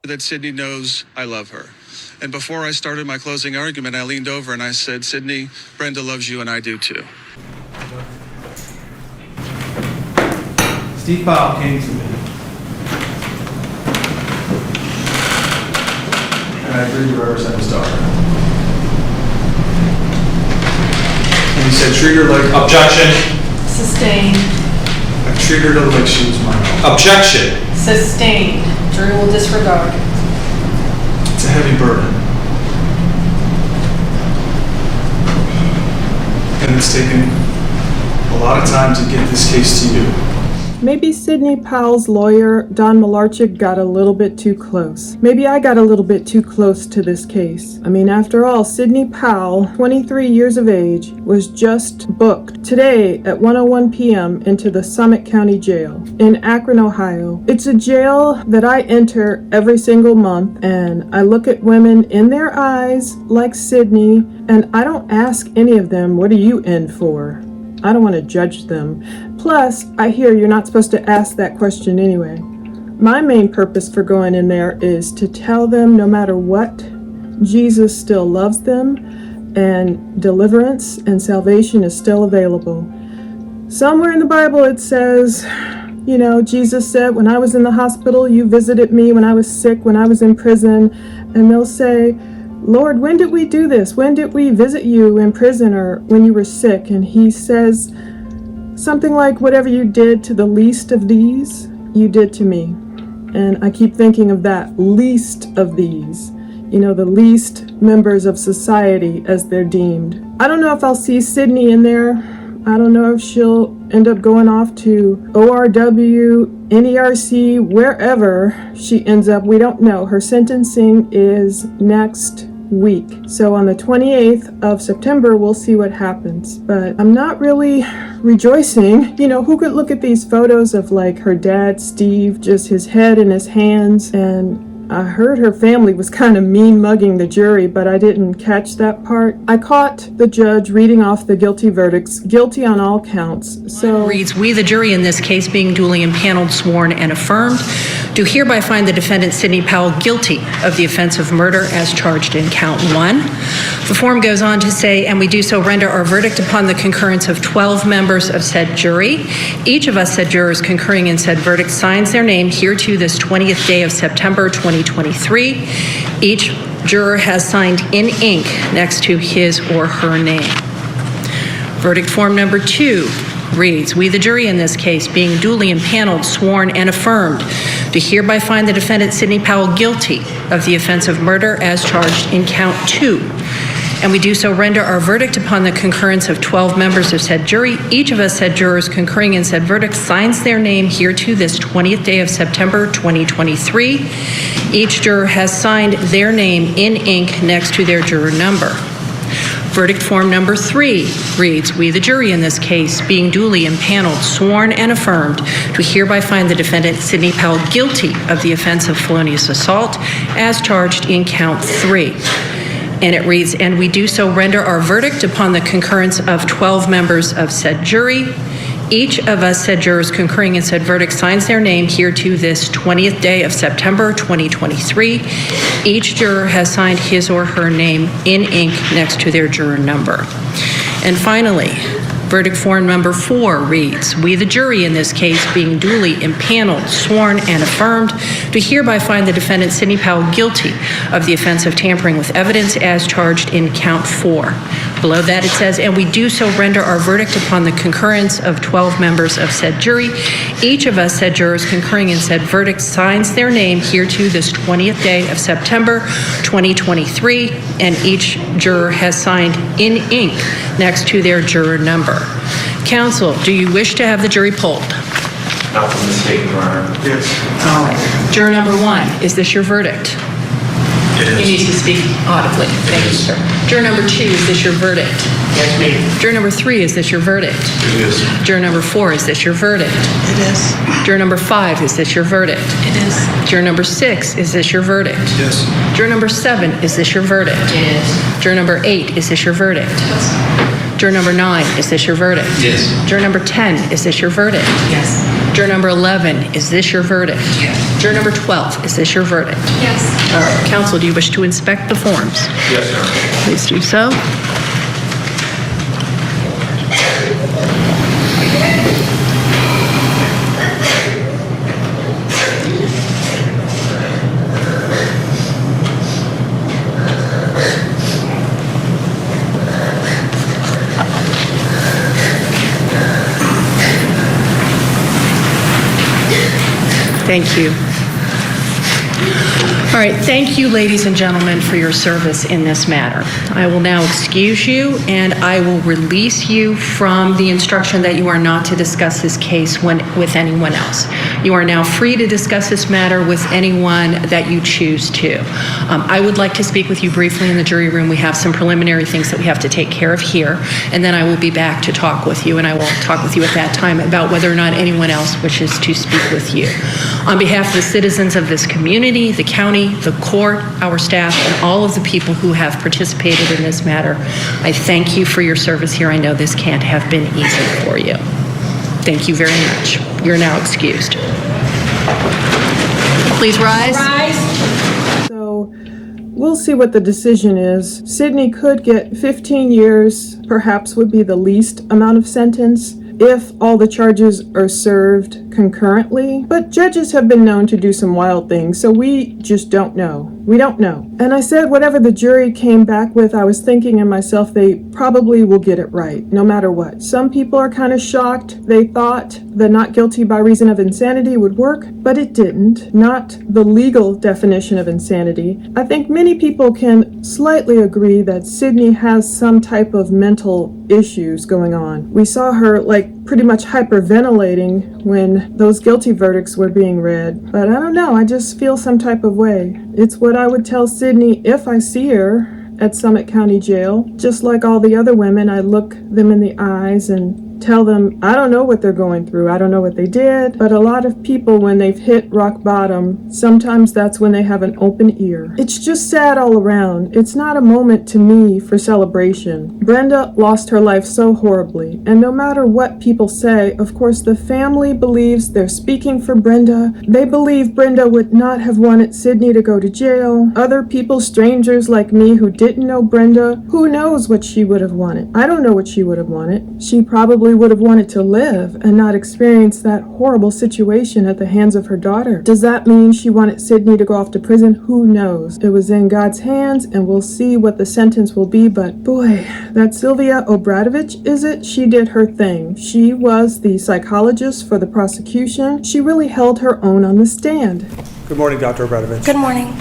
that Sydney knows I love her. And before I started my closing argument, I leaned over and I said, Sydney, Brenda loves you and I do too. Steve Powell came to me. And I agreed to represent his daughter. And he said, treat her like... Objection. Sustained. I treated her like she was my own. Objection. Sustained. Jury will disregard. It's a heavy burden. And it's taken a lot of time to get this case to you. Maybe Sidney Powell's lawyer, Don Malarchik, got a little bit too close. Maybe I got a little bit too close to this case. I mean, after all, Sidney Powell, 23 years of age, was just booked today at 1:01 p.m. into the Summit County Jail in Akron, Ohio. It's a jail that I enter every single month, and I look at women in their eyes like Sidney, and I don't ask any of them, what are you in for? I don't want to judge them. Plus, I hear you're not supposed to ask that question anyway. My main purpose for going in there is to tell them no matter what, Jesus still loves them and deliverance and salvation is still available. Somewhere in the Bible it says, you know, Jesus said, when I was in the hospital, you visited me when I was sick, when I was in prison. And they'll say, Lord, when did we do this? When did we visit you in prison or when you were sick? And he says something like, whatever you did to the least of these, you did to me. And I keep thinking of that, least of these. You know, the least members of society as they're deemed. I don't know if I'll see Sydney in there. I don't know if she'll end up going off to ORW, NERC, wherever she ends up. We don't know. Her sentencing is next week. So on the 28th of September, we'll see what happens. But I'm not really rejoicing. You know, who could look at these photos of like her dad, Steve, just his head in his hands, and I heard her family was kind of mean mugging the jury, but I didn't catch that part. I caught the judge reading off the guilty verdicts, guilty on all counts. So reads, we the jury in this case being duly impaneled, sworn, and affirmed, do hereby find the defendant Sidney Powell guilty of the offense of murder as charged in count 1. The form goes on to say, and we do so render our verdict upon the concurrence of 12 members of said jury. Each of us said jurors concurring in said verdict signs their name hereto this 20th day of September 2023. Each juror has signed in ink next to his or her name. Verdict form number 2 reads, we the jury in this case being duly impaneled, sworn, and affirmed, do hereby find the defendant Sidney Powell guilty of the offense of murder as charged in count 2. And we do so render our verdict upon the concurrence of 12 members of said jury. Each of us said jurors concurring in said verdict signs their name hereto this 20th day of September 2023. Each juror has signed their name in ink next to their juror number. Verdict form number 3 reads, we the jury in this case being duly impaneled, sworn, and affirmed, do hereby find the defendant Sidney Powell guilty of the offense of felonious assault as charged in count 3. And it reads, and we do so render our verdict upon the concurrence of 12 members of said jury. Each of us said jurors concurring in said verdict signs their name hereto this 20th day of September 2023. Each juror has signed his or her name in ink next to their juror number. And finally, verdict form number 4 reads, we the jury in this case being duly impaneled, sworn, and affirmed, do hereby find the defendant Sidney Powell guilty of the offense of tampering with evidence as charged in count 4. Below that it says, and we do so render our verdict upon the concurrence of 12 members of said jury. Each of us said jurors concurring in said verdict signs their name hereto this 20th day of September 2023, and each juror has signed in ink next to their juror number. Counsel, do you wish to have the jury polled? Not from the state, Your Honor. Yes. All right. Juror number 1, is this your verdict? It is. You need to speak audibly. Thank you, sir. Juror number 2, is this your verdict? Yes, ma'am. Juror number 3, is this your verdict? It is. Juror number 4, is this your verdict? It is. Juror number 5, is this your verdict? It is. Juror number 6, is this your verdict? Yes. Juror number 7, is this your verdict? It is. Juror number 8, is this your verdict? Juror number 9, is this your verdict? Yes. Juror number 10, is this your verdict? Yes. Juror number 11, is this your verdict? Yes. Juror number 12, is this your verdict? Yes. All right, counsel, do you wish to inspect the forms? Yes, sir. Please do so. Thank you. All right, thank you, ladies and gentlemen, for your service in this matter. I will now excuse you, and I will release you from the instruction that you are not to discuss this case with anyone else. You are now free to discuss this matter with anyone that you choose to. I would like to speak with you briefly in the jury room. We have some preliminary things that we have to take care of here, and then I will be back to talk with you, and I will talk with you at that time about whether or not anyone else wishes to speak with you. On behalf of the citizens of this community, the county, the court, our staff, and all of the people who have participated in this matter, I thank you for your service here. I know this can't have been easy for you. Thank you very much. You're now excused. Please rise. So we'll see what the decision is. Sydney could get 15 years, perhaps would be the least amount of sentence if all the charges are served concurrently. But judges have been known to do some wild things, so we just don't know. We don't know. And I said whatever the jury came back with, I was thinking in myself, they probably will get it right, no matter what. Some people are kind of shocked. They thought the not guilty by reason of insanity would work, but it didn't. Not the legal definition of insanity. I think many people can slightly agree that Sydney has some type of mental issues going on. We saw her pretty much hyperventilating when those guilty verdicts were being read. But I don't know, I just feel some type of way. It's what I would tell Sydney if I see her at Summit County Jail. Just like all the other women, I look them in the eyes and tell them, I don't know what they're going through. I don't know what they did. But a lot of people, when they've hit rock bottom, sometimes that's when they have an open ear. It's just sad all around. It's not a moment to me for celebration. Brenda lost her life so horribly. And no matter what people say, of course, the family believes they're speaking for Brenda. They believe Brenda would not have wanted Sydney to go to jail. Other people, strangers like me who didn't know Brenda, who knows what she would have wanted? I don't know what she would have wanted. She probably would have wanted to live and not experience that horrible situation at the hands of her daughter. Does that mean she wanted Sydney to go off to prison? Who knows? It was in God's hands, and we'll see what the sentence will be. But boy, that Sylvia Obradovich, is it? She did her thing. She was the psychologist for the prosecution. She really held her own on the stand. Good morning, Dr. Obradovich. Good morning.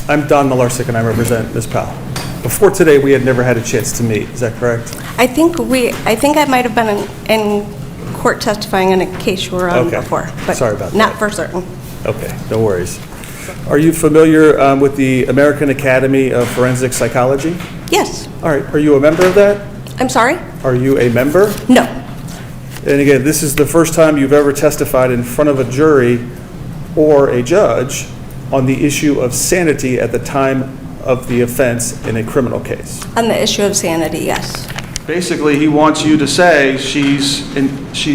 I'm Don Malarsic, and I represent Ms. Powell. Before today, we had never had a chance to meet. Is that correct? I think I might have been in court testifying in a case you were on before. But sorry about that. Not for certain. Okay, no worries. Are you familiar with the American Academy of Forensic Psychology? Yes. All right, are you a member of that? I'm sorry? Are you a member? No. And again, this is the first time you've ever testified in front of a jury or a judge on the issue of sanity at the time of the offense in a criminal case. On the issue of sanity, yes. Basically, he wants you to say she's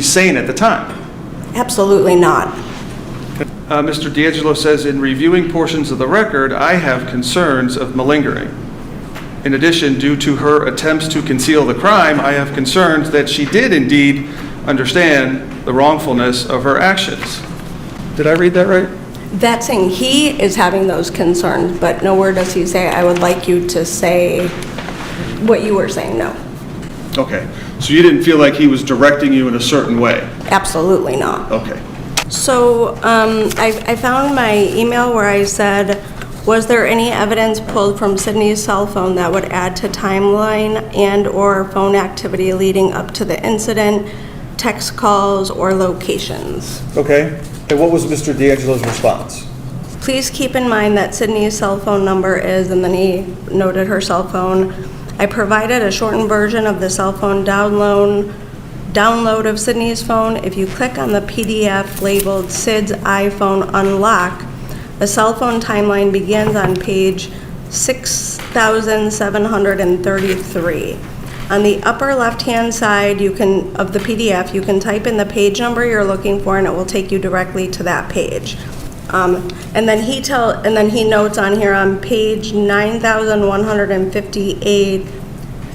sane at the time. Absolutely not. Mr. D'Angelo says, in reviewing portions of the record, I have concerns of malingering. In addition, due to her attempts to conceal the crime, I have concerns that she did indeed understand the wrongfulness of her actions. Did I read that right? That's saying he is having those concerns, but nowhere does he say, I would like you to say what you were saying, no. Okay, so you didn't feel like he was directing you in a certain way? Absolutely not. Okay. So I found my email where I said, was there any evidence pulled from Sydney's cell phone that would add to timeline and or phone activity leading up to the incident, text calls, or locations? Okay, and what was Mr. D'Angelo's response? Please keep in mind that Sydney's cell phone number is, and then he noted her cell phone. I provided a shortened version of the cell phone download of Sydney's phone. If you click on the PDF labeled Sid's iPhone Unlock, the cell phone timeline begins on page 6,733. On the upper left-hand side, of the PDF, you can type in the page number you're looking for, and it will take you directly to that page. And then he notes on here on page 9,158,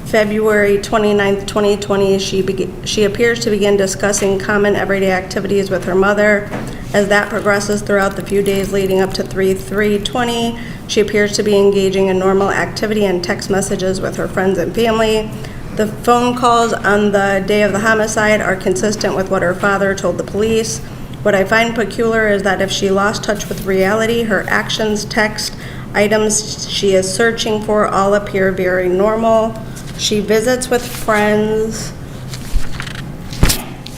February 29th, 2020, she appears to begin discussing common everyday activities with her mother. As that progresses throughout the few days leading up to 3/3/20, she appears to be engaging in normal activity and text messages with her friends and family. The phone calls on the day of the homicide are consistent with what her father told the police. What I find peculiar is that if she lost touch with reality, her actions, text, items she is searching for all appear very normal. She visits with friends,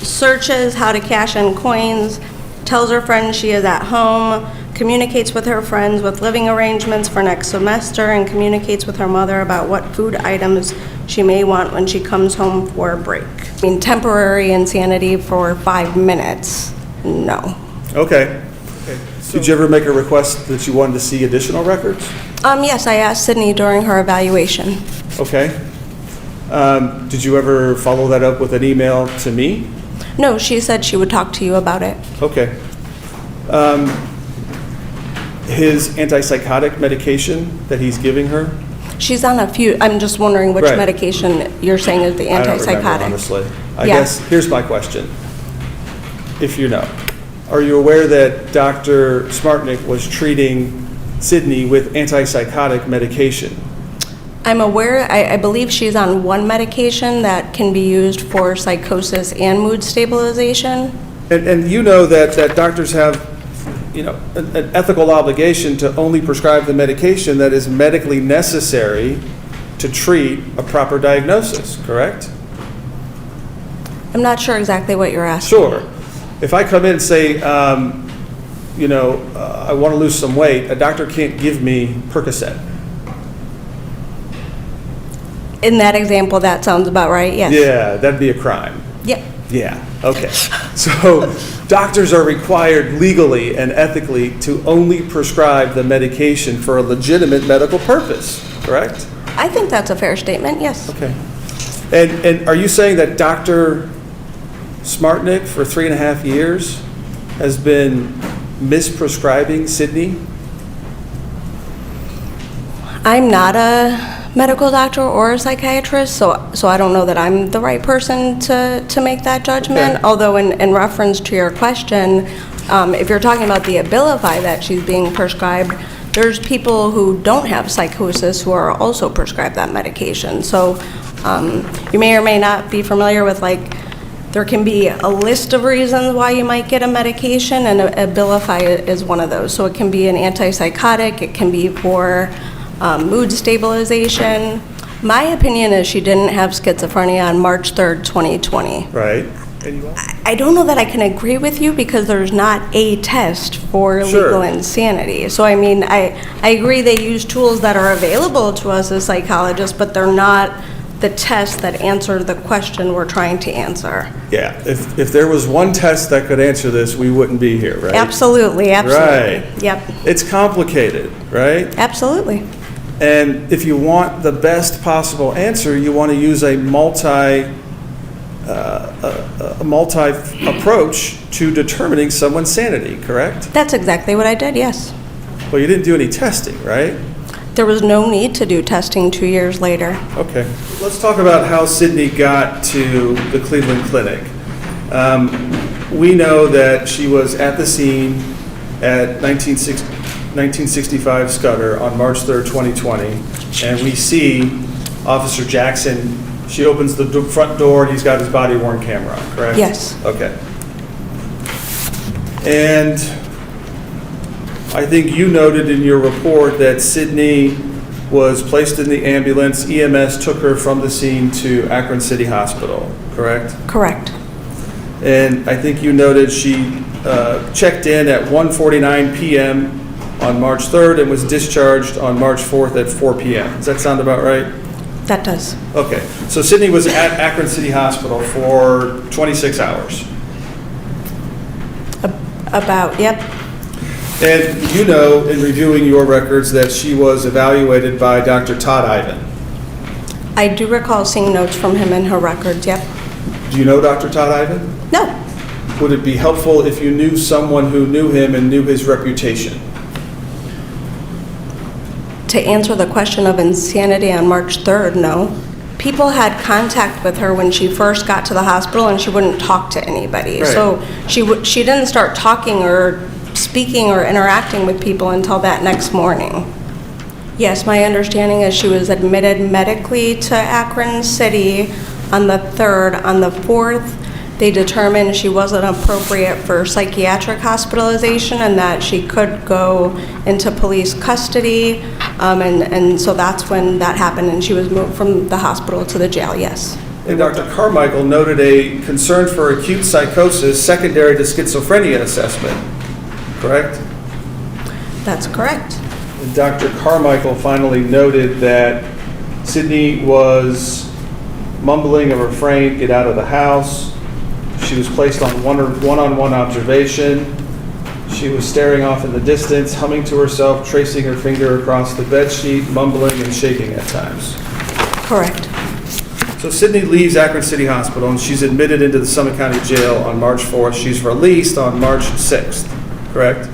searches how to cash in coins, tells her friends she is at home, communicates with her friends with living arrangements for next semester, and communicates with her mother about what food items she may want when she comes home for a break. I mean, temporary insanity for 5 minutes, no. Okay. Did you ever make a request that you wanted to see additional records? Yes, I asked Sydney during her evaluation. Okay. Did you ever follow that up with an email to me? No, she said she would talk to you about it. Okay. His antipsychotic medication that he's giving her? She's on a few, I'm just wondering which Right. medication you're saying is the I don't remember, antipsychotic. honestly. I Yeah. guess, here's my question, if you know. Are you aware that Dr. Smartnick was treating Sydney with antipsychotic medication? I'm aware, I believe she's on one medication that can be used for psychosis and mood stabilization. And you know that doctors have, an ethical obligation to only prescribe the medication that is medically necessary to treat a proper diagnosis, correct? I'm not sure exactly what you're asking. Sure. If I come in and say, I want to lose some weight, a doctor can't give me Percocet. In that example, that sounds about right, yes. Yeah, that'd be a crime. Yep. Yeah, okay. So doctors are required legally and ethically to only prescribe the medication for a legitimate medical purpose, correct? I think that's a fair statement, yes. Okay. And are you saying that Dr. Smartnick for 3.5 years has been misprescribing Sydney? I'm not a medical doctor or a psychiatrist, so I don't know that I'm the right person to make that judgment. Okay. Although in reference to your question, if you're talking about the Abilify that she's being prescribed, there's people who don't have psychosis who are also prescribed that medication. So you may or may not be familiar with, there can be a list of reasons why you might get a medication, and Abilify is one of those. So it can be an antipsychotic, it can be for mood stabilization. My opinion is she didn't have schizophrenia on March 3rd, 2020. Right. And you I don't know that I can agree with you because there's not a test for Sure. legal insanity. So I mean, I agree they use tools that are available to us as psychologists, but they're not the tests that answer the question we're trying to answer. Yeah, if there was one test that could answer this, we wouldn't be here, right? Absolutely, absolutely. Right. Yep, It's complicated, right? absolutely. And if you want the best possible answer, you want to use a multi approach to determining someone's sanity, correct? That's exactly what I did, yes. Well, you didn't do any testing, right? There was no need to do testing 2 years later. Okay. Let's talk about how Sydney got to the Cleveland Clinic. We know that she was at the scene at 1965 Scudder on March 3rd, 2020, and we see Officer Jackson. She opens the front door, and he's got his body-worn camera on, correct? Yes. Okay. And I think you noted in your report that Sydney was placed in the ambulance. EMS took her from the scene to Akron City Hospital, correct? Correct. And I think you noted she checked in at 1:49 p.m. on March 3rd and was discharged on March 4th at 4 p.m. Does that sound about right? That does. Okay. So Sydney was at Akron City Hospital for 26 hours. About, yep. And you know, in reviewing your records, that she was evaluated by Dr. Todd Ivan. I do recall seeing notes from him in her records, yep. Do you know Dr. Todd Ivan? No, Would it be helpful if you knew someone who knew him and knew his reputation? to answer the question of insanity on March 3rd, no. People had contact with her when she first got to the hospital and she wouldn't talk to anybody. Right. So she didn't start talking or speaking or interacting with people until that next morning. Yes, my understanding is she was admitted medically to Akron City on the 3rd. On the 4th, they determined she wasn't appropriate for psychiatric hospitalization and that she could go into police custody. And so that's when that happened, and she was moved from the hospital to the jail, yes. And Dr. Carmichael noted a concern for acute psychosis secondary to schizophrenia assessment, correct? That's correct. And Dr. Carmichael finally noted that Sydney was mumbling a refrain, "Get out of the house." She was placed on one-on-one observation. She was staring off in the distance, humming to herself, tracing her finger across the bedsheet, mumbling and shaking at times. Correct. So Sydney leaves Akron City Hospital and she's admitted into the Summit County Jail on March 4th. She's released on March 6th, correct?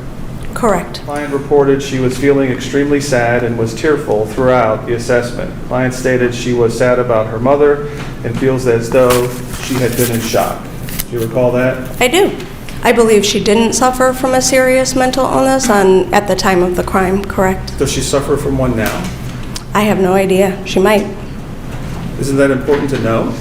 Correct. Client reported she was feeling extremely sad and was tearful throughout the assessment. Client stated she was sad about her mother and feels as though she had been in shock. Do you recall that? I do. I believe she didn't suffer from a serious mental illness at the time of the crime, correct? Does she suffer from one now? I have no idea. She might. Isn't that important to know?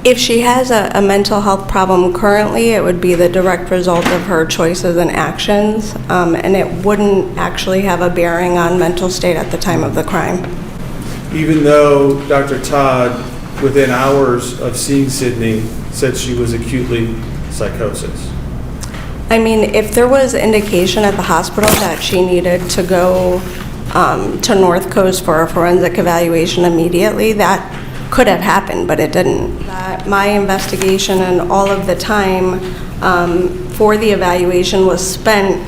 If she has a mental health problem currently, it would be the direct result of her choices and actions, and it wouldn't actually have a bearing on mental state at the time of the crime. Even though Dr. Todd, within hours of seeing Sydney, said she was acutely psychosis. I mean, if there was indication at the hospital that she needed to go to North Coast for a forensic evaluation immediately, that could have happened, but it didn't. My investigation and all of the time for the evaluation was spent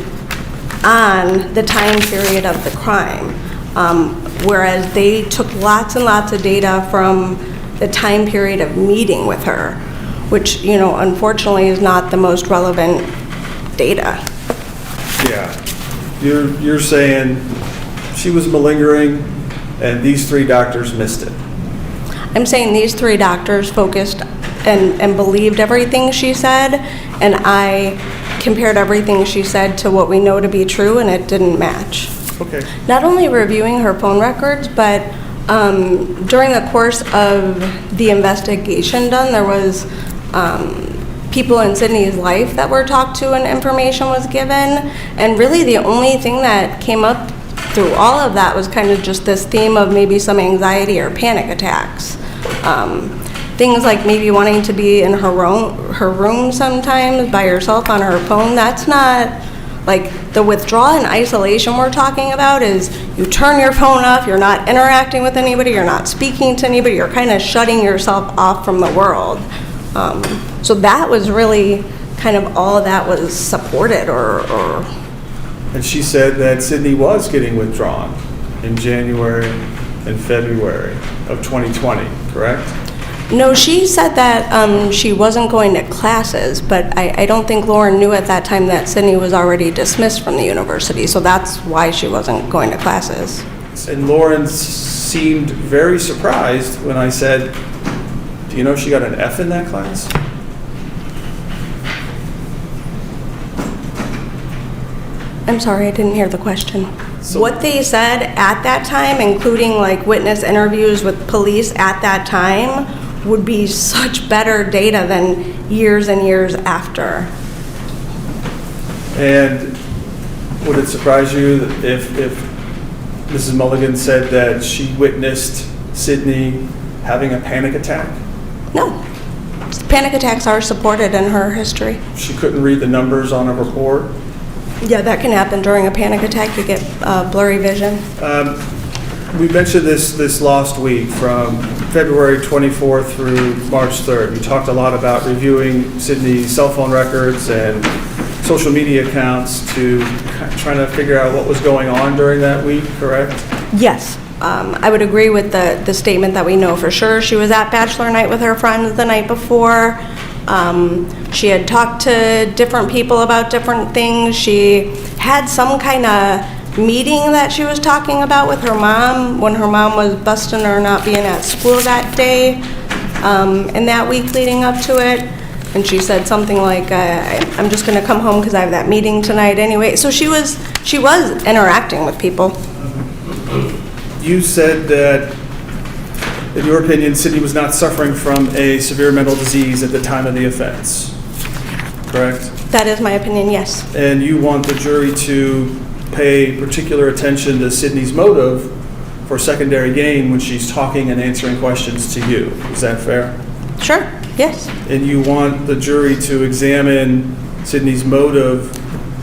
on the time period of the crime, whereas they took lots and lots of data from the time period of meeting with her, which, you know, unfortunately is not the most relevant data. Yeah. You're saying she was malingering and these three doctors missed it. I'm saying these three doctors focused and believed everything she said, and I compared everything she said to what we know to be true, and it didn't match. Okay. Not only reviewing her phone records, but during the course of the investigation done, there was people in Sydney's life that were talked to and information was given, and really the only thing that came up through all of that was kind of just this theme of maybe some anxiety or panic attacks. Things like maybe wanting to be in her room sometimes by herself on her phone. That's not, like, the withdrawal and isolation we're talking about is you turn your phone off, you're not interacting with anybody, you're not speaking to anybody, you're kind of shutting yourself off from the world. So that was really kind of all that was supported or And she said that Sydney was getting withdrawn in January and February of 2020, correct? No, she said that she wasn't going to classes, but I don't think Lauren knew at that time that Sydney was already dismissed from the university, so that's why she wasn't going to classes. And Lauren seemed very surprised when I said, do you know she got an F in that class? I'm sorry, I didn't hear the question. So- What they said at that time, including like witness interviews with police at that time, would be such better data than years and years after. And would it surprise you that if Mrs. Mulligan said that she witnessed Sydney having a panic attack? No. Panic attacks are supported in her history. She couldn't read the numbers on a report? Yeah, that can happen during a panic attack. You get blurry vision. We mentioned this last week from February 24th through March 3rd. We talked a lot about reviewing Sydney's cell phone records and social media accounts to trying to figure out what was going on during that week, correct? Yes. I would agree with the statement that we know for sure she was at bachelor night with her friends the night before. She had talked to different people about different things. She had some kind of meeting that she was talking about with her mom when her mom was busting her not being at school that day, and that week leading up to it. And she said something like, I'm just going to come home because I have that meeting tonight anyway. So she was interacting with people. You said that, in your opinion, Sydney was not suffering from a severe mental disease at the time of the offense, correct? That is my opinion, yes. And you want the jury to pay particular attention to Sydney's motive for secondary gain when she's talking and answering questions to you. Is that fair? Sure, yes. And you want the jury to examine Sydney's motive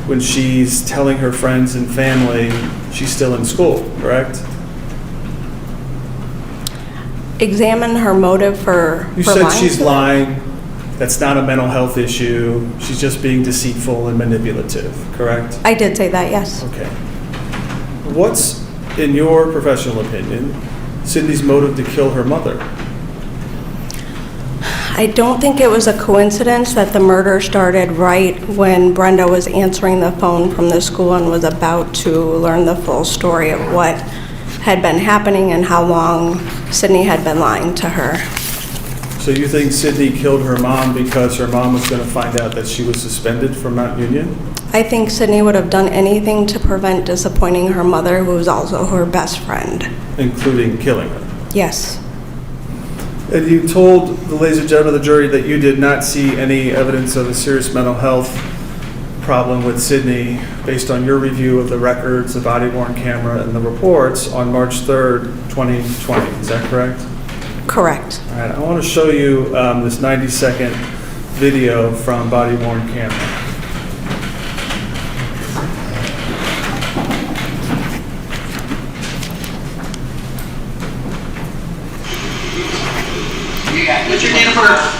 when she's telling her friends and family she's still in school, correct? Examine her motive for You said she's lying. That's not a mental health issue. She's just being deceitful and manipulative, correct? I did say that, yes. Okay. What's, in your professional opinion, Sydney's motive to kill her mother? I don't think it was a coincidence that the murder started right when Brenda was answering the phone from the school and was about to learn the full story of what had been happening and how long Sydney had been lying to her. So you think Sydney killed her mom because her mom was going to find out that she was suspended from Mount Union? I think Sydney would have done anything to prevent disappointing her mother, who was also her best friend. Including killing her? Yes. And you told the ladies and gentlemen of the jury that you did not see any evidence of a serious mental health problem with Sydney based on your review of the records, the body-worn camera, and the reports on March 3rd, 2020. Is that correct? Correct. All right, I want to show you this 90-second video from body-worn camera. What's your date of birth?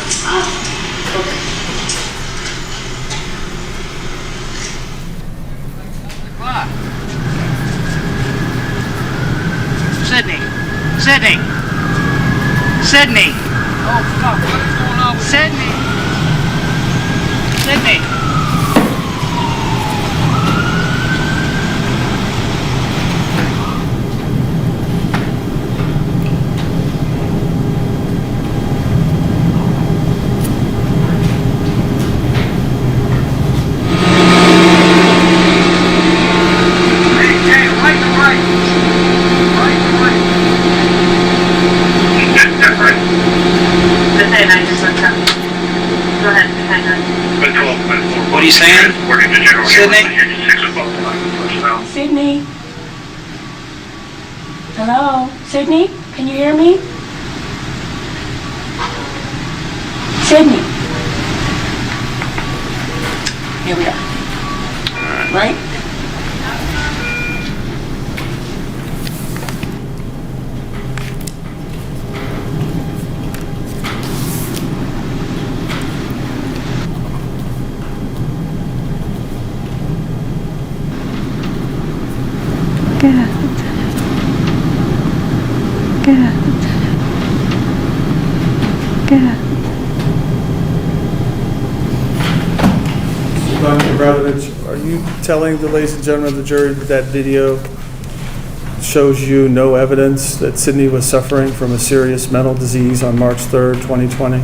Sydney. Sydney. Sydney. Oh, fuck. What is going on with Sydney? Sydney. What are you saying? Sydney? Sydney? Hello? Sydney? Can you hear me? Sydney? Here we are. Right? Dr. Bradovich, are you telling the ladies and gentlemen of the jury that that video shows you no evidence that Sydney was suffering from a serious mental disease on March 3rd, 2020?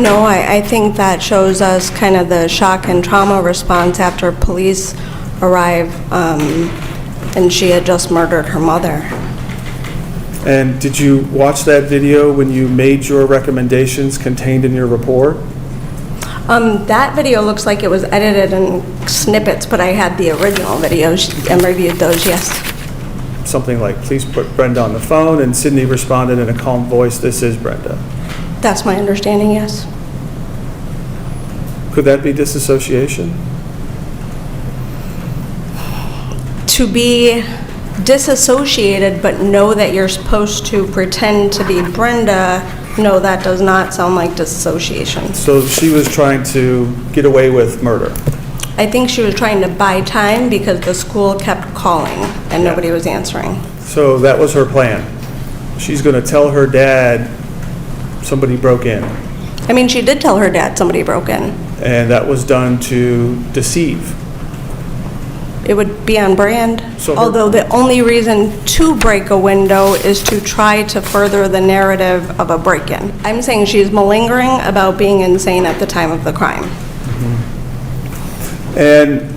No, I think that shows us kind of the shock and trauma response after police arrived, and she had just murdered her mother. And did you watch that video when you made your recommendations contained in your report? That video looks like it was edited in snippets, but I had the original videos and reviewed those, yes. Something like, please put Brenda on the phone, and Sydney responded in a calm voice, this is Brenda. That's my understanding, yes. Could that be disassociation? To be disassociated but know that you're supposed to pretend to be Brenda, no, that does not sound like disassociation. So she was trying to get away with murder? I think she was trying to buy time because the school kept calling and nobody was answering. So that was her plan. She's going to tell her dad somebody broke in. I mean, she did tell her dad somebody broke in. And that was done to deceive. It would be on brand. So her- Although the only reason to break a window is to try to further the narrative of a break-in. I'm saying she's malingering about being insane at the time of the crime. And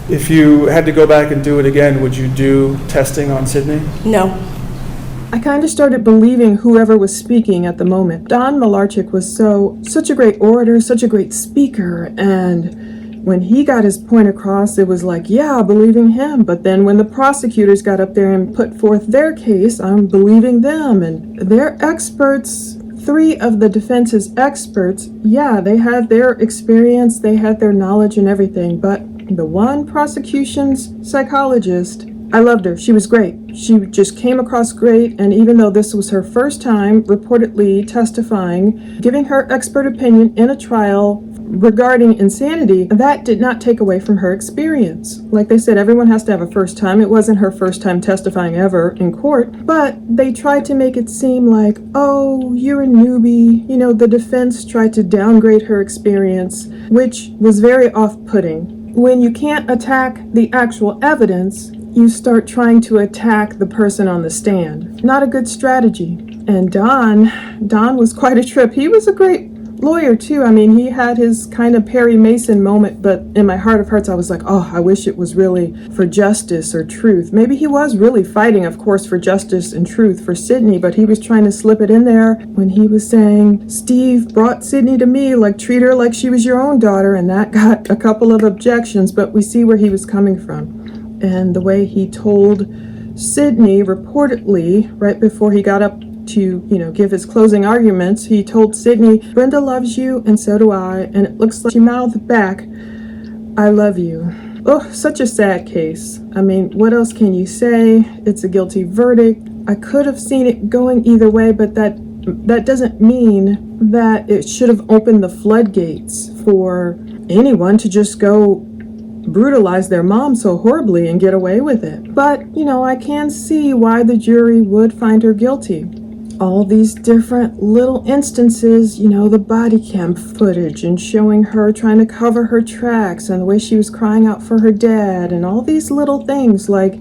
if you had to go back and do it again, would you do testing on Sydney? No. I kind of started believing whoever was speaking at the moment. Don Malarchik was such a great orator, such a great speaker, and when he got his point across, it was like, yeah, believing him. But then when the prosecutors got up there and put forth their case, I'm believing them. And their experts, 3 of the defense's experts, yeah, they had their experience, they had their knowledge and everything. But the one prosecution's psychologist, I loved her. She was great. She just came across great, and even though this was her first time reportedly testifying, giving her expert opinion in a trial regarding insanity, that did not take away from her experience. Like they said, everyone has to have a first time. It wasn't her first time testifying ever in court, but they tried to make it seem like, oh, you're a newbie. You know, the defense tried to downgrade her experience, which was very off-putting. When you can't attack the actual evidence, you start trying to attack the person on the stand. Not a good strategy. And Don was quite a trip. He was a great lawyer too. I mean, he had his kind of Perry Mason moment, but in my heart of hearts, I was like, oh, I wish it was really for justice or truth. Maybe he was really fighting, of course, for justice and truth for Sydney, but he was trying to slip it in there when he was saying, Steve brought Sydney to me, like treat her like she was your own daughter, and that got a couple of objections, but we see where he was coming from. And the way he told Sydney, reportedly, right before he got up to, give his closing arguments, he told Sydney, Brenda loves you, and so do I, and it looks like she mouthed back, I love you. Oh, such a sad case. I mean, what else can you say? It's a guilty verdict. I could have seen it going either way, but that doesn't mean that it should have opened the floodgates for anyone to just go brutalize their mom so horribly and get away with it. But, I can see why the jury would find her guilty. All these different little instances, the body cam footage and showing her trying to cover her tracks and the way she was crying out for her dad and all these little things, like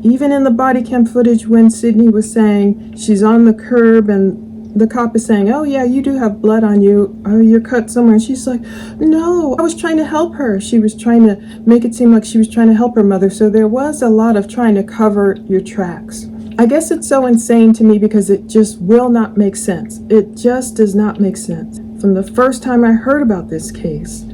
even in the body cam footage when Sydney was saying she's on the curb and the cop is saying, oh yeah, you do have blood on you. Oh, you're cut somewhere. And she's like, no, I was trying to help her. She was trying to make it seem like she was trying to help her mother. So there was a lot of trying to cover your tracks. I guess it's so insane to me because it just will not make sense. It just does not make sense. From the first time I heard about this case,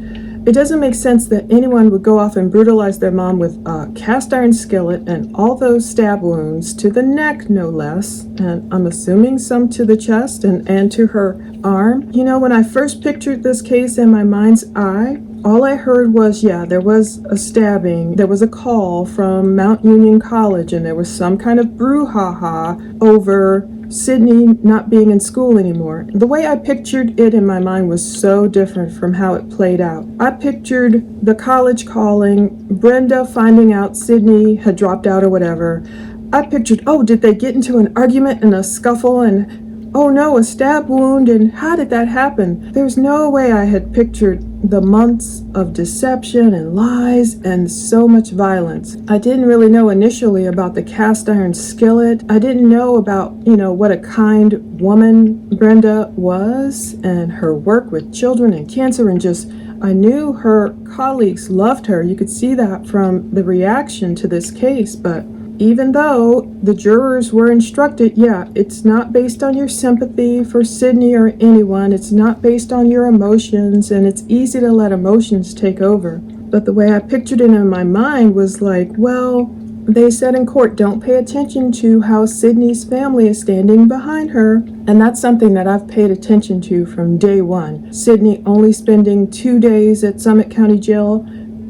it doesn't make sense that anyone would go off and brutalize their mom with a cast iron skillet and all those stab wounds to the neck, no less, and I'm assuming some to the chest and to her arm. When I first pictured this case in my mind's eye, all I heard was, yeah, there was a stabbing, there was a call from Mount Union College, and there was some kind of brouhaha over Sydney not being in school anymore. The way I pictured it in my mind was so different from how it played out. I pictured the college calling, Brenda finding out Sydney had dropped out or whatever. I pictured, oh, did they get into an argument and a scuffle and oh no, a stab wound, and how did that happen? There's no way I had pictured the months of deception and lies and so much violence. I didn't really know initially about the cast iron skillet. I didn't know about, what a kind woman Brenda was and her work with children and cancer, and just, I knew her colleagues loved her. You could see that from the reaction to this case, but even though the jurors were instructed, yeah, it's not based on your sympathy for Sydney or anyone. It's not based on your emotions, and it's easy to let emotions take over. But the way I pictured it in my mind was like, well, they said in court, don't pay attention to how Sydney's family is standing behind her. And that's something that I've paid attention to from day one. Sydney only spending 2 days at Summit County Jail,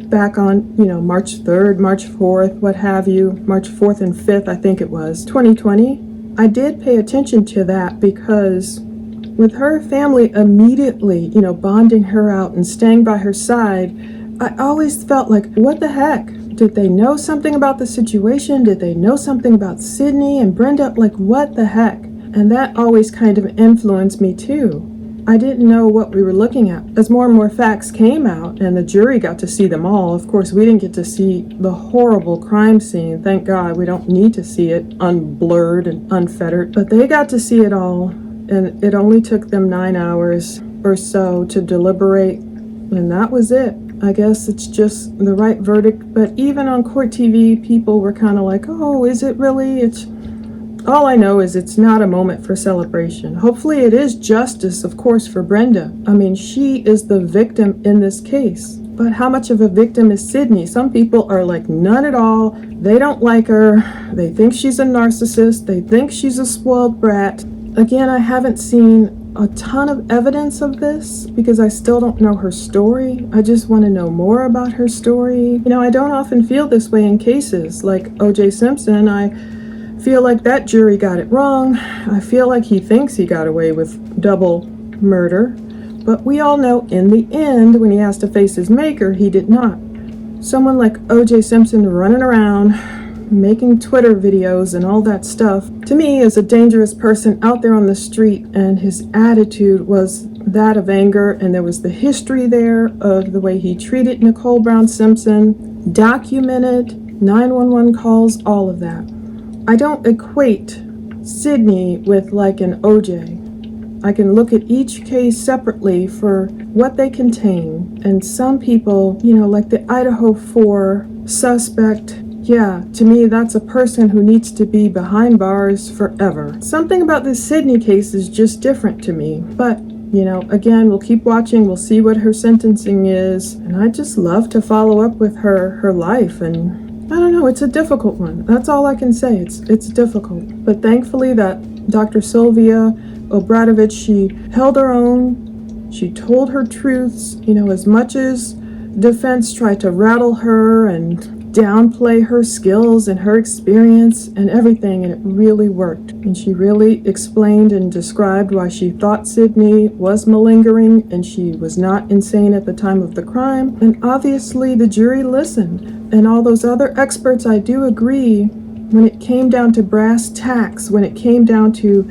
back on, March 3rd, March 4th, what have you, March 4th and 5th, I think it was, 2020. I did pay attention to that because with her family immediately, bonding her out and staying by her side, I always felt like, what the heck? Did they know something about the situation? Did they know something about Sydney and Brenda? Like, what the heck? And that always kind of influenced me too. I didn't know what we were looking at. As more and more facts came out and the jury got to see them all, of course, we didn't get to see the horrible crime scene. Thank God, we don't need to see it unblurred and unfettered. But they got to see it all, and it only took them 9 hours or so to deliberate, and that was it. I guess it's just the right verdict. But even on court TV, people were kind of like, oh, is it really? All I know is it's not a moment for celebration. Hopefully it is justice, of course, for Brenda. I mean, she is the victim in this case. But how much of a victim is Sydney? Some people are like, none at all. They don't like her. They think she's a narcissist. They think she's a spoiled brat. Again, I haven't seen a ton of evidence of this because I still don't know her story. I just want to know more about her story. You know, I don't often feel this way in cases like O.J. Simpson. I feel like that jury got it wrong. I feel like he thinks he got away with double murder. But we all know in the end, when he has to face his maker, he did not. Someone like O.J. Simpson running around, making Twitter videos and all that stuff, to me is a dangerous person out there on the street, and his attitude was that of anger, and there was the history there of the way he treated Nicole Brown Simpson, documented, 911 calls, all of that. I don't equate Sydney with like an OJ. I can look at each case separately for what they contain. And some people, you know, like the Idaho 4 suspect, yeah, to me that's a person who needs to be behind bars forever. Something about this Sydney case is just different to me. But, you know, again, we'll keep watching. We'll see what her sentencing is. And I just love to follow up with her life. And I don't know, it's a difficult one. That's all I can say. It's difficult. But thankfully that Dr. Sylvia Obradovich, she held her own. She told her truths, you know, as much as defense tried to rattle her and downplay her skills and her experience and everything, and it really worked. And she really explained and described why she thought Sydney was malingering and she was not insane at the time of the crime. And obviously the jury listened. And all those other experts, I do agree, when it came down to brass tacks, when it came down to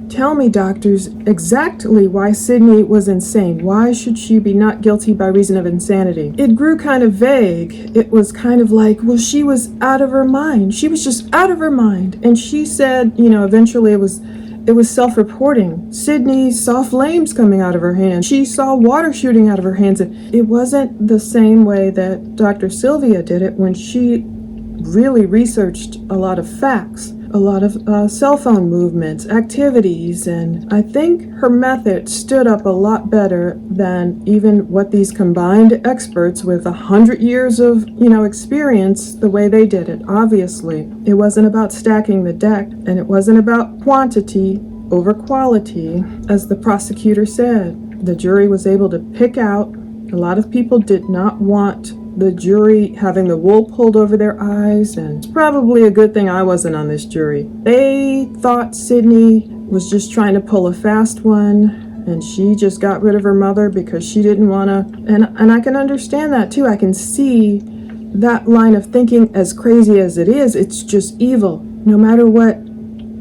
tell me, doctors, exactly why Sydney was insane. Why should she be not guilty by reason of insanity? It grew kind of vague. It was kind of like, well, she was out of her mind. She was just out of her mind. And she said, you know, eventually it was self-reporting. Sydney saw flames coming out of her hands. She saw water shooting out of her hands. And it wasn't the same way that Dr. Sylvia did it when she really researched a lot of facts, a lot of cell phone movements, activities, and I think her method stood up a lot better than even what these combined experts with 100 years of, you know, experience, the way they did it. Obviously, it wasn't about stacking the deck, and it wasn't about quantity over quality, as the prosecutor said. The jury was able to pick out. A lot of people did not want the jury having the wool pulled over their eyes, and it's probably a good thing I wasn't on this jury. They thought Sydney was just trying to pull a fast one, and she just got rid of her mother because she didn't want to, and I can understand that too. I can see that line of thinking, as crazy as it is. It's just evil. No matter what,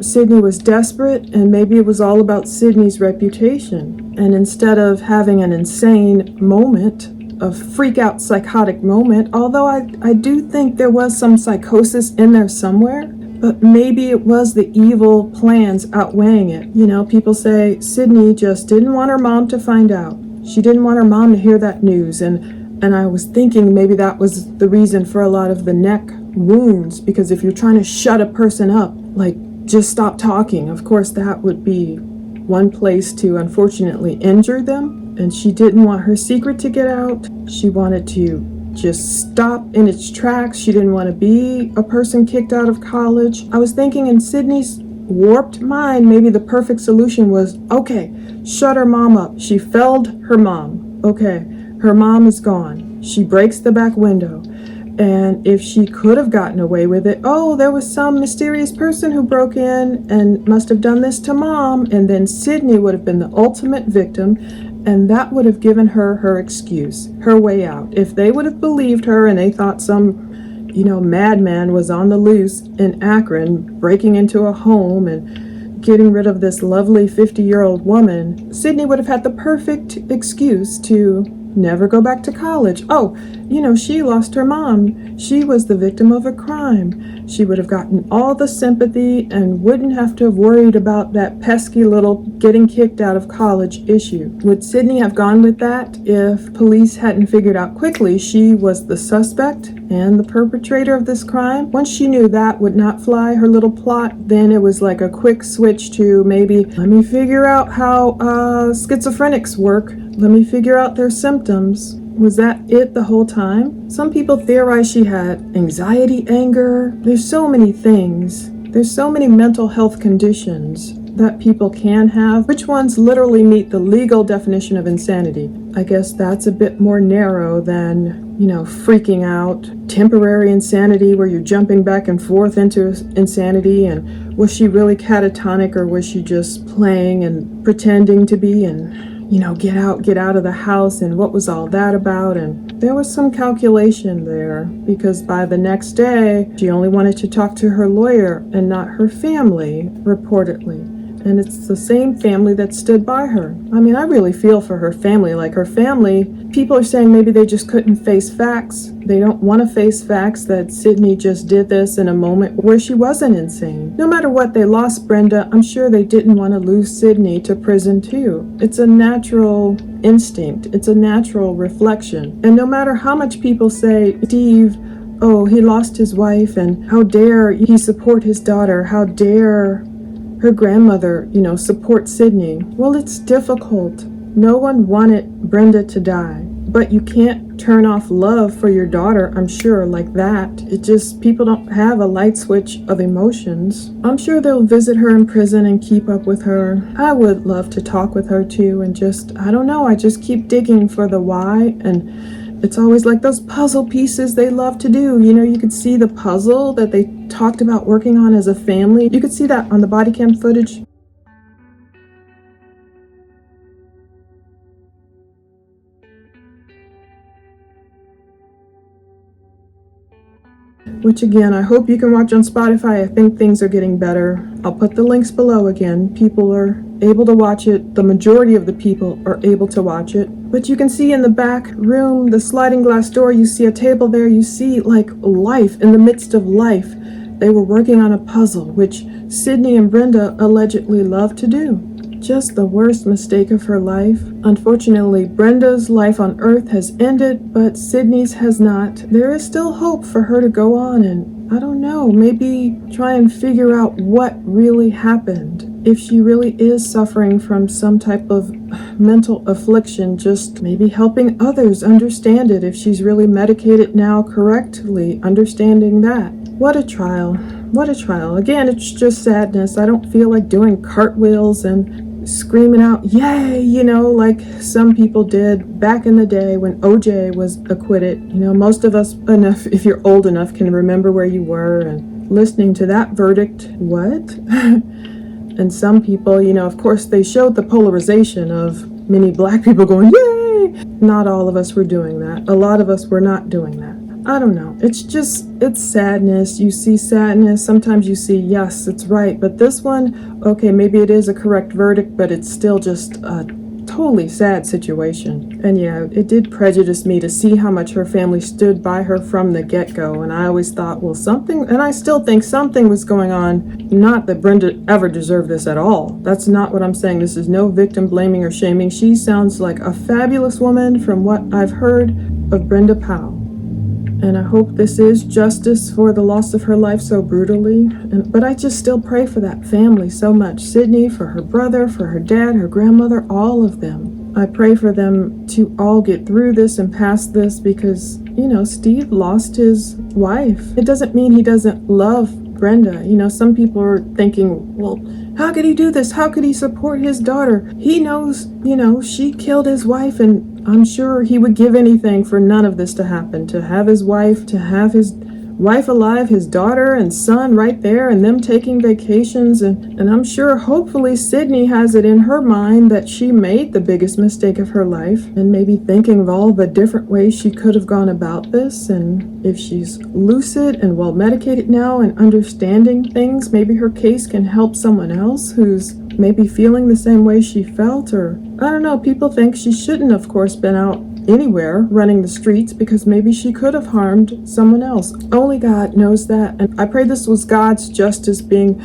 Sydney was desperate, and maybe it was all about Sydney's reputation. And instead of having an insane moment, a freak-out psychotic moment, although I do think there was some psychosis in there somewhere, but maybe it was the evil plans outweighing it. You know, people say Sydney just didn't want her mom to find out. She didn't want her mom to hear that news, and I was thinking maybe that was the reason for a lot of the neck wounds, because if you're trying to shut a person up, like just stop talking, of course that would be one place to unfortunately injure them. And she didn't want her secret to get out. She wanted to just stop in its tracks. She didn't want to be a person kicked out of college. I was thinking in Sydney's warped mind, maybe the perfect solution was, okay, shut her mom up. She felled her mom. Okay, her mom is gone. She breaks the back window. And if she could have gotten away with it, oh, there was some mysterious person who broke in and must have done this to mom. And then Sydney would have been the ultimate victim. And that would have given her excuse, her way out. If they would have believed her and they thought some madman was on the loose in Akron, breaking into a home and getting rid of this lovely 50-year-old woman, Sydney would have had the perfect excuse to never go back to college. Oh, she lost her mom. She was the victim of a crime. She would have gotten all the sympathy and wouldn't have to have worried about that pesky little getting kicked out of college issue. Would Sydney have gone with that if police hadn't figured out quickly she was the suspect and the perpetrator of this crime? Once she knew that would not fly her little plot, then it was like a quick switch to maybe, let me figure out how schizophrenics work. Let me figure out their symptoms. Was that it the whole time? Some people theorize she had anxiety, anger. There's so many things. There's so many mental health conditions that people can have. Which ones literally meet the legal definition of insanity? I guess that's a bit more narrow than, freaking out. Temporary insanity where you're jumping back and forth into insanity. And was she really catatonic, or was she just playing and pretending to be, and get out of the house, and what was all that about? And there was some calculation there, because by the next day, she only wanted to talk to her lawyer and not her family, reportedly. And it's the same family that stood by her. I mean, I really feel for her family. Like, her family, people are saying maybe they just couldn't face facts. They don't want to face facts that Sydney just did this in a moment where she wasn't insane. No matter what, they lost Brenda. I'm sure they didn't want to lose Sydney to prison too. It's a natural instinct. It's a natural reflection. And no matter how much people say, Steve, oh, he lost his wife, and how dare he support his daughter? How dare her grandmother, support Sydney? Well, it's difficult. No one wanted Brenda to die, but you can't turn off love for your daughter, I'm sure, like that. It just, people don't have a light switch of emotions. I'm sure they'll visit her in prison and keep up with her. I would love to talk with her too, and just, I don't know, I just keep digging for the why, and it's always like those puzzle pieces they love to do. You could see the puzzle that they talked about working on as a family. You could see that on the body cam footage. Which again, I hope you can watch on Spotify. I think things are getting better. I'll put the links below again. People are able to watch it. The majority of the people are able to watch it. But you can see in the back room, the sliding glass door, you see a table there. You see like life in the midst of life. They were working on a puzzle, which Sydney and Brenda allegedly love to do. Just the worst mistake of her life. Unfortunately, Brenda's life on Earth has ended, but Sydney's has not. There is still hope for her to go on and, I don't know, maybe try and figure out what really happened. If she really is suffering from some type of mental affliction, just maybe helping others understand it. If she's really medicated now correctly, understanding that. What a trial. What a trial. Again, it's just sadness. I don't feel like doing cartwheels and screaming out, yay, like some people did back in the day when OJ was acquitted. Most of us, enough, if you're old enough, can remember where you were and listening to that verdict. What? And some people, of course, they showed the polarization of many black people going, yay! Not all of us were doing that. A lot of us were not doing that. I don't know. It's sadness. You see sadness. Sometimes you see, yes, it's right. But this one, okay, maybe it is a correct verdict, but it's still just a totally sad situation. And yeah, it did prejudice me to see how much her family stood by her from the get-go. And I always thought, well, something, and I still think something was going on. Not that Brenda ever deserved this at all. That's not what I'm saying. This is no victim blaming or shaming. She sounds like a fabulous woman from what I've heard of Brenda Powell. And I hope this is justice for the loss of her life so brutally. But I just still pray for that family so much. Sydney, for her brother, for her dad, her grandmother, all of them. I pray for them to all get through this and past this because, Steve lost his wife. It doesn't mean he doesn't love Brenda. Some people are thinking, well, how could he do this? How could he support his daughter? He knows, she killed his wife, and I'm sure he would give anything for none of this to happen. To have his wife, to have his wife alive, his daughter and son right there, and them taking vacations. And I'm sure, hopefully, Sydney has it in her mind that she made the biggest mistake of her life, and maybe thinking of all the different ways she could have gone about this. And if she's lucid and well medicated now and understanding things, maybe her case can help someone else who's maybe feeling the same way she felt. Or I don't know, people think she shouldn't, of course, been out anywhere running the streets, because maybe she could have harmed someone else. Only God knows that, and I pray this was God's justice being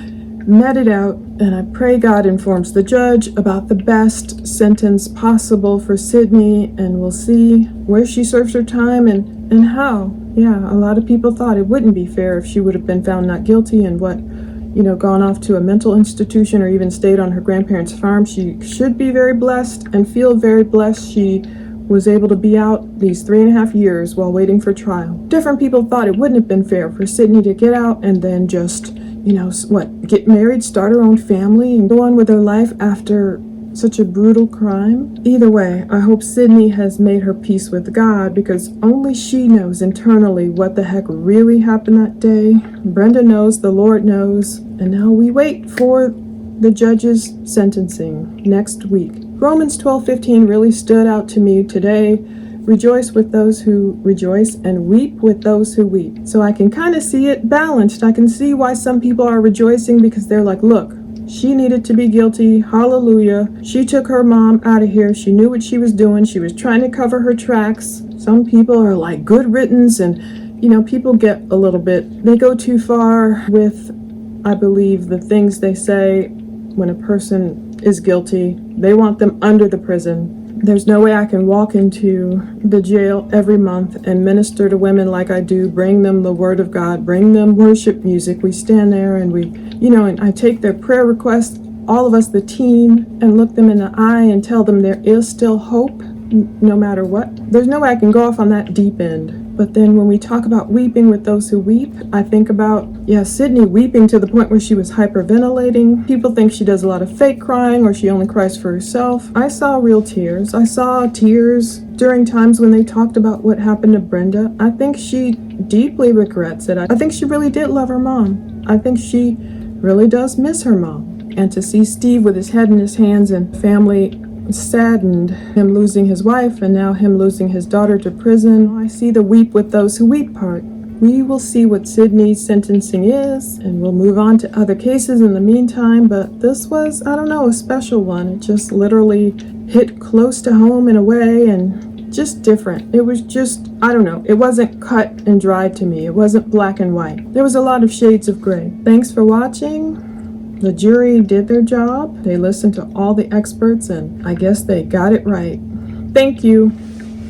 meted out, and I pray God informs the judge about the best sentence possible for Sydney, and we'll see where she serves her time and how. Yeah, a lot of people thought it wouldn't be fair if she would have been found not guilty and gone off to a mental institution or even stayed on her grandparents' farm. She should be very blessed and feel very blessed she was able to be out these 3.5 years while waiting for trial. Different people thought it wouldn't have been fair for Sydney to get out and then just, get married, start her own family, and go on with her life after such a brutal crime. Either way, I hope Sydney has made her peace with God, because only she knows internally what the heck really happened that day. Brenda knows, the Lord knows, and now we wait for the judge's sentencing next week. Romans 12:15 really stood out to me today. Rejoice with those who rejoice and weep with those who weep. So I can kind of see it balanced. I can see why some people are rejoicing, because they're like, look, she needed to be guilty. Hallelujah. She took her mom out of here. She knew what she was doing. She was trying to cover her tracks. Some people are like, good riddance. And, people get a little bit, they go too far with, I believe, the things they say when a person is guilty. They want them under the prison. There's no way I can walk into the jail every month and minister to women like I do, bring them the word of God, bring them worship music. We stand there and and I take their prayer requests, all of us, the team, and look them in the eye and tell them there is still hope no matter what. There's no way I can go off on that deep end. But then when we talk about weeping with those who weep, I think about, Sydney weeping to the point where she was hyperventilating. People think she does a lot of fake crying or she only cries for herself. I saw real tears. I saw tears during times when they talked about what happened to Brenda. I think she deeply regrets it. I think she really did love her mom. I think she really does miss her mom. And to see Steve with his head in his hands and family saddened, him losing his wife and now him losing his daughter to prison, I see the weep with those who weep part. We will see what Sydney's sentencing is, and we'll move on to other cases in the meantime, but this was, a special one. It just literally hit close to home in a way, and just different. It was just, it wasn't cut and dried to me. It wasn't black and white. There was a lot of shades of gray. Thanks for watching. The jury did their job. They listened to all the experts, and I guess they got it right. Thank you.